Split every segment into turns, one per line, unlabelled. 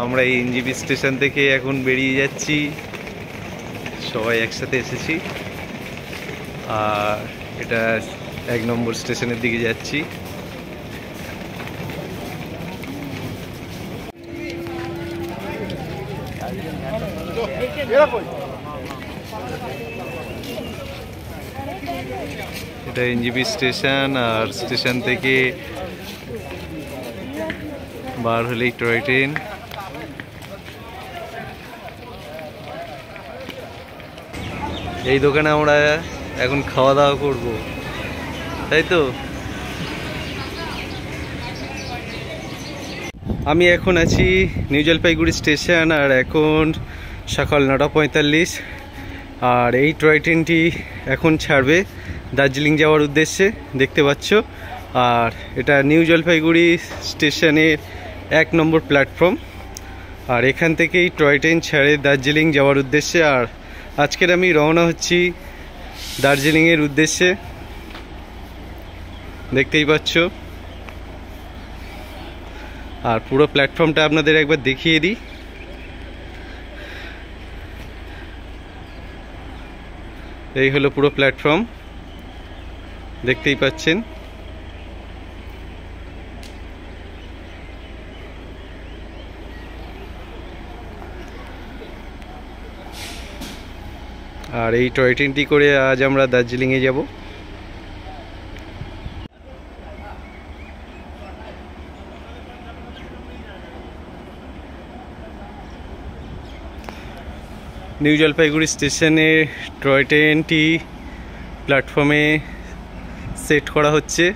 আমরা এই NJP station থেকে এখন বেরিয়ে যাচ্ছি, সবাই একসাথে এসেছি। আর এটা 1 নম্বর স্টেশনের দিকে যাচ্ছি। এটা এনজিপি স্টেশন, আর স্টেশন থেকে বার হলেই টয় ট্রেন। এই দোকানে আমরা এখন খাওয়া দাওয়া করব, তাই তো? আমি এখন আছি নিউ জলপাইগুড়ি স্টেশন, আর এখন সকাল 9:45। আর এই টয় ট্রেনটি এখন ছাড়বে দার্জিলিং যাওয়ার উদ্দেশ্যে, দেখতে পাচ্ছ। আর এটা নিউ জলপাইগুড়ি স্টেশনের 1 নম্বর প্ল্যাটফর্ম। আর এখান থেকেই টয় ট্রেন ছাড়ে দার্জিলিং যাওয়ার উদ্দেশ্যে। আর আজকের আমি রওনা হচ্ছি দার্জিলিংয়ের উদ্দেশ্যে, দেখতেই পাচ্ছ। আর পুরো প্ল্যাটফর্মটা আপনাদের একবার দেখিয়ে দিই। এই হলো পুরো প্ল্যাটফর্ম, দেখতেই পাচ্ছেন। আর এই টয় ট্রেনটি করে আজ আমরা দার্জিলিংয়ে যাব। নিউ জলপাইগুড়ি স্টেশনে টয় ট্রেনটি প্ল্যাটফর্মে সেট করা হচ্ছে।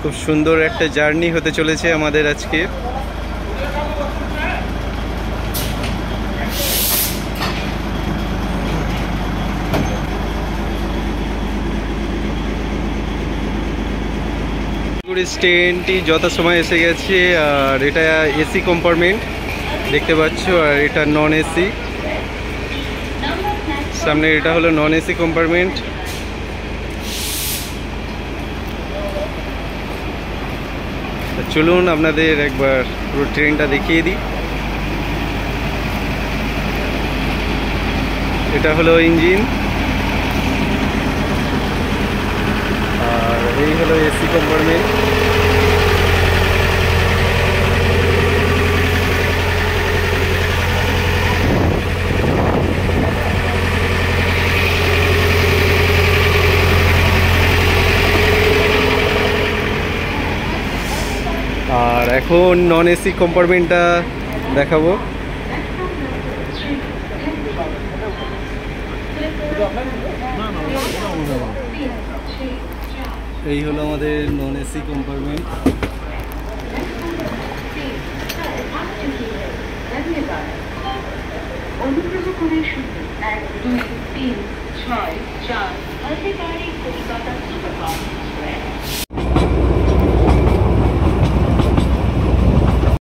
খুব সুন্দর একটা জার্নি হতে চলেছে আমাদের আজকে। ট্রেনটি যথাসময় এসে গেছে। আর এটা এসি কম্পার্টমেন্ট দেখতে পাচ্ছ, আর এটা নন এসি। সামনে এটা হলো নন এসি কম্পার্টমেন্ট। চলুন আপনাদের একবার পুরো ট্রেনটা দেখিয়ে দিই। এটা হলো ইঞ্জিন, আর এই হলো এসি কম্পার্টমেন্ট। আর এখন নন এসি কম্পার্টমেন্টটা দেখাবো। এই হলো আমাদের নন এসি কম্পার্টমেন্ট। অনুগ্রহ করে 1, 2, 3, 6, 4 অধিকারী